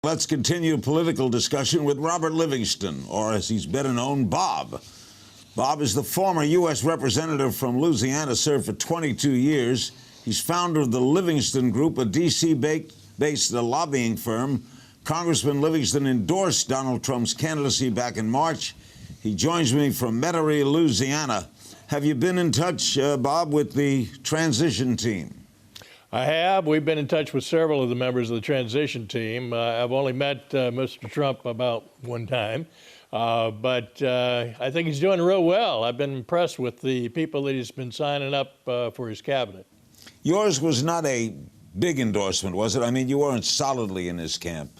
Let's continue political discussion with Robert Livingston, or as he's better known, Bob. Bob is the former U.S. representative from Louisiana, served for 22 years. He's founder of the Livingston Group, a D.C.-based lobbying firm. Congressman Livingston endorsed Donald Trump's candidacy back in March. He joins me from Metairie, Louisiana. Have you been in touch, Bob, with the transition team? I have. We've been in touch with several of the members of the transition team. I've only met Mr. Trump about one time, but I think he's doing real well. I've been impressed with the people that he's been signing up for his cabinet. Yours was not a big endorsement, was it? I mean, you weren't solidly in his camp.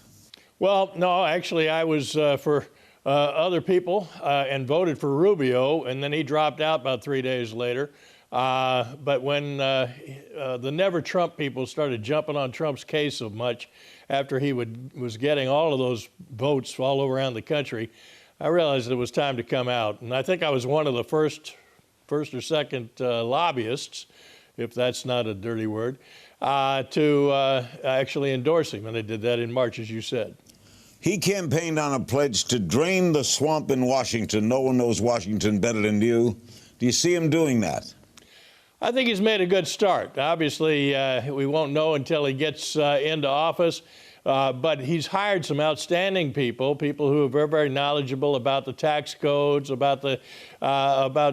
Well, no, actually, I was for other people and voted for Rubio, and then he dropped out about 3 days later. But when the Never Trump people started jumping on Trump's case so much after he was getting all of those votes all around the country, I realized it was time to come out. And I think I was one of the first or second lobbyists, if that's not a dirty word, to actually endorse him. And I did that in March, as you said. He campaigned on a pledge to drain the swamp in Washington. No one knows Washington better than you. Do you see him doing that? I think he's made a good start. Obviously, we won't know until he gets into office, but he's hired some outstanding people who are very, very knowledgeable about the tax codes, about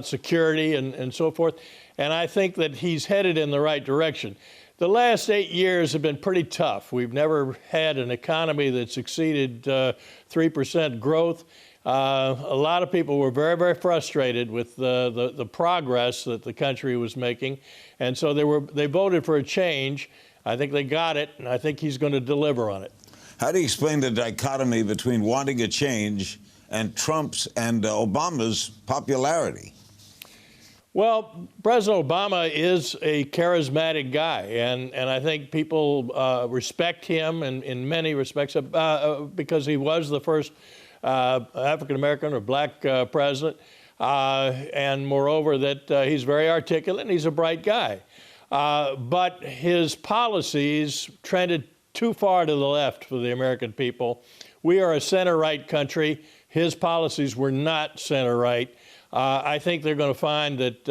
security and so forth. And I think that he's headed in the right direction. The last 8 years have been pretty tough. We've never had an economy that's exceeded 3% growth. A lot of people were very, very frustrated with the progress that the country was making, and so they voted for a change. I think they got it, and I think he's going to deliver on it. How do you explain the dichotomy between wanting a change and Trump's and Obama's popularity? Well, President Obama is a charismatic guy, and I think people respect him in many respects because he was the first African-American or black president, and moreover that he's very articulate and he's a bright guy. But his policies trended too far to the left for the American people. We are a center-right country. His policies were not center-right. I think they're going to find that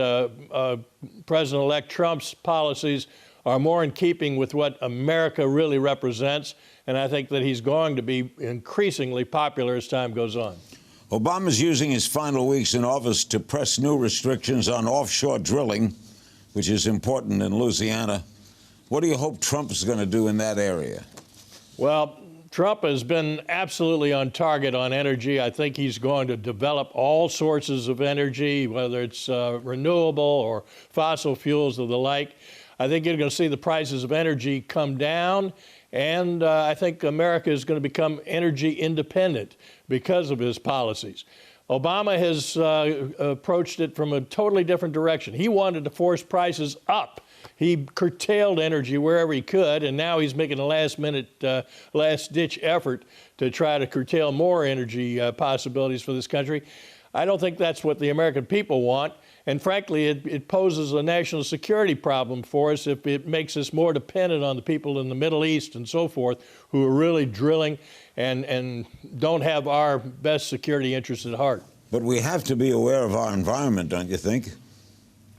President-elect Trump's policies are more in keeping with what America really represents, and I think that he's going to be increasingly popular as time goes on. Obama's using his final weeks in office to press new restrictions on offshore drilling, which is important in Louisiana. What do you hope Trump is going to do in that area? Well, Trump has been absolutely on target on energy. I think he's going to develop all sources of energy, whether it's renewable or fossil fuels or the like. I think you're going to see the prices of energy come down, and I think America is going to become energy independent because of his policies. Obama has approached it from a totally different direction. He wanted to force prices up. He curtailed energy wherever he could, and now he's making a last-minute, last-ditch effort to try to curtail more energy possibilities for this country. I don't think that's what the American people want. And frankly, it poses a national security problem for us if it makes us more dependent on the people in the Middle East and so forth who are really drilling and don't have our best security interests at heart. But we have to be aware of our environment, don't you think?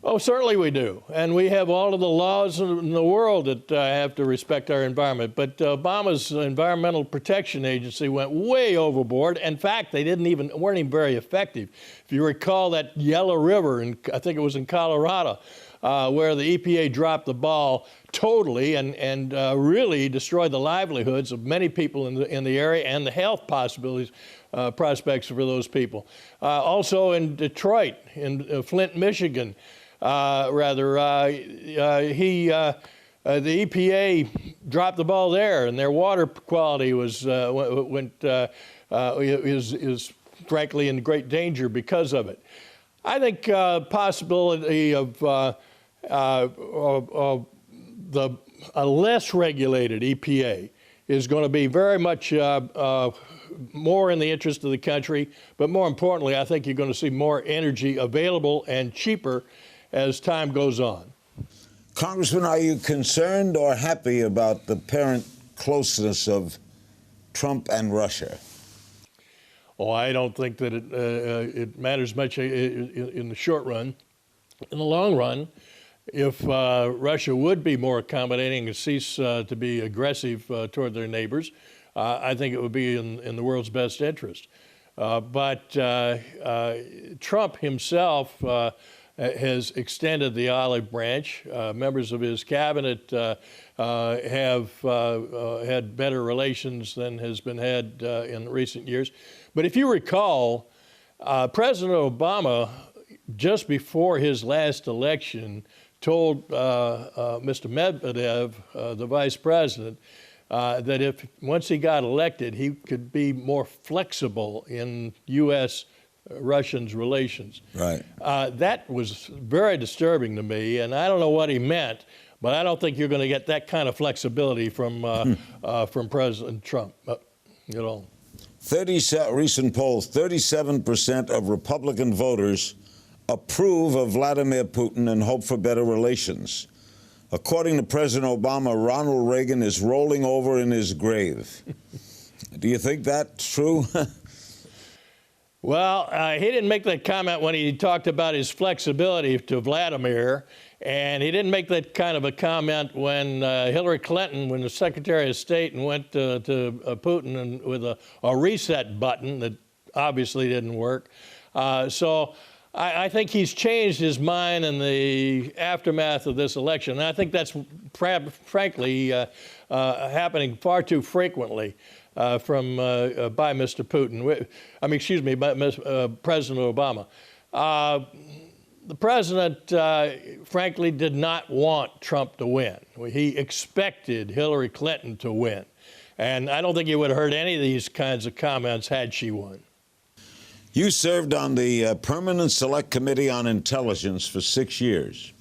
Oh, certainly we do. And we have all of the laws in the world that have to respect our environment. But Obama's Environmental Protection Agency went way overboard. In fact, they weren't even very effective. If you recall that Yellow River, I think it was in Colorado, where the EPA dropped the ball totally and really destroyed the livelihoods of many people in the area and the health possibilities, prospects for those people. Also in Detroit, in Flint, Michigan, the EPA dropped the ball there, and their water quality is frankly in great danger because of it. I think possibility of a less regulated EPA is going to be very much more in the interest of the country, but more importantly, I think you're going to see more energy available and cheaper as time goes on. Congressman, are you concerned or happy about the apparent closeness of Trump and Russia? Oh, I don't think that it matters much in the short run. In the long run, if Russia would be more accommodating and cease to be aggressive toward their neighbors, I think it would be in the world's best interest. But Trump himself has extended the olive branch. Members of his cabinet have had better relations than has been had in recent years. But if you recall, President Obama, just before his last election, told Mr. Medvedev, the vice president, that once he got elected, he could be more flexible in U.S.-Russian relations. Right. That was very disturbing to me, and I don't know what he meant, but I don't think you're going to get that kind of flexibility from President Trump at all. Recent polls, 37% of Republican voters approve of Vladimir Putin and hope for better relations. According to President Obama, Ronald Reagan is rolling over in his grave. Do you think that's true? Well, he didn't make that comment when he talked about his flexibility to Vladimir, and he didn't make that kind of a comment when Hillary Clinton, when the Secretary of State, and went to Putin and with a reset button that obviously didn't work. So I think he's changed his mind in the aftermath of this election, and I think that's frankly happening far too frequently by Mr. Putin. I mean, excuse me, by President Obama. The president, frankly, did not want Trump to win. He expected Hillary Clinton to win, and I don't think you would have heard any of these kinds of comments had she won. You served on the Permanent Select Committee on Intelligence for 6 years,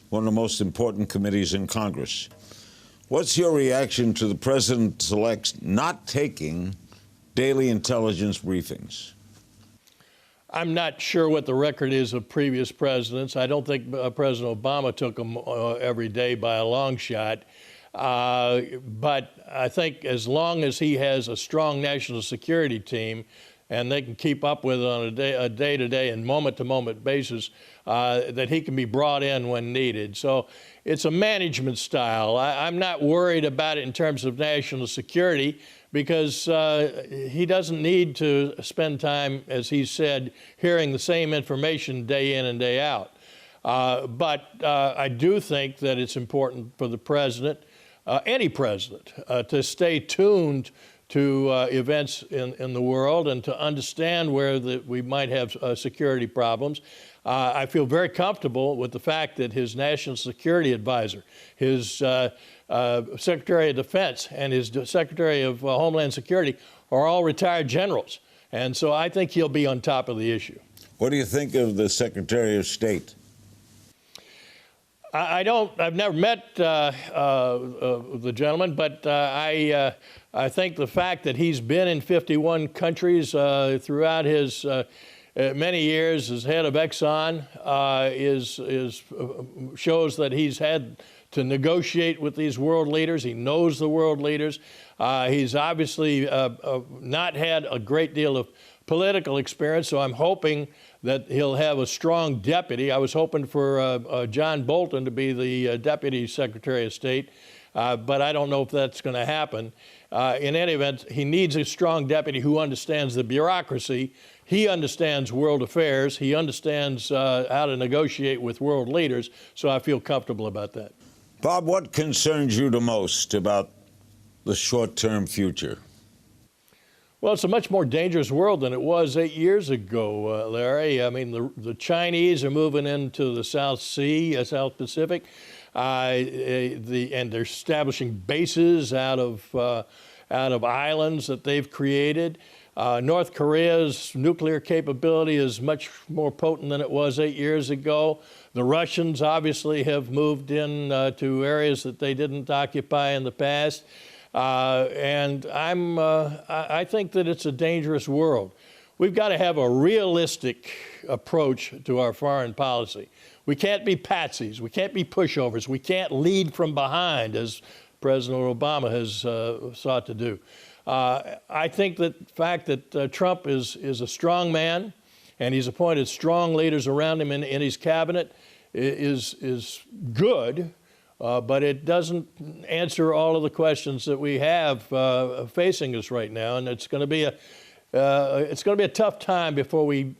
one of the most important committees in Congress. What's your reaction to the President-elect's not taking daily intelligence briefings? I'm not sure what the record is of previous presidents. I don't think President Obama took them every day by a long shot. But I think as long as he has a strong national security team and they can keep up with it on a day-to-day and moment-to-moment basis, that he can be brought in when needed. So it's a management style. I'm not worried about it in terms of national security because he doesn't need to spend time, as he said, hearing the same information day in and day out. But I do think that it's important for the president, any president, to stay tuned to events in the world and to understand where we might have security problems. I feel very comfortable with the fact that his national security advisor, his Secretary of Defense, and his Secretary of Homeland Security are all retired generals. And so I think he'll be on top of the issue. What do you think of the Secretary of State? I've never met the gentleman, but I think the fact that he's been in 51 countries throughout his many years as head of Exxon shows that he's had to negotiate with these world leaders. He knows the world leaders. He's obviously not had a great deal of political experience, so I'm hoping that he'll have a strong deputy. I was hoping for John Bolton to be the Deputy Secretary of State, but I don't know if that's going to happen. In any event, he needs a strong deputy who understands the bureaucracy. He understands world affairs. He understands how to negotiate with world leaders, so I feel comfortable about that. Bob, what concerns you the most about the short-term future? Well, it's a much more dangerous world than it was 8 years ago, Larry. I mean, the Chinese are moving into the South Sea, South Pacific, and they're establishing bases out of islands that they've created. North Korea's nuclear capability is much more potent than it was 8 years ago. The Russians obviously have moved in to areas that they didn't occupy in the past. And I think that it's a dangerous world. We've got to have a realistic approach to our foreign policy. We can't be patsies. We can't be pushovers. We can't lead from behind, as President Obama has sought to do. I think that the fact that Trump is a strong man and he's appointed strong leaders around him in his cabinet is good, but it doesn't answer all of the questions that we have facing us right now, and it's going to be a tough time before we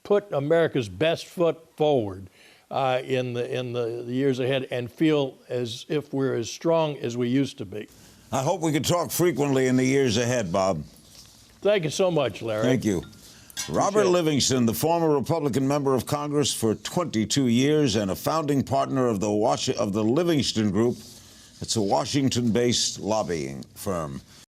put America's best foot forward in the years ahead and feel as if we're as strong as we used to be. I hope we can talk frequently in the years ahead, Bob. Thank you so much, Larry. Thank you. Robert Livingston, the former Republican member of Congress for 22 years and a founding partner of the Livingston Group. It's a Washington-based lobbying firm.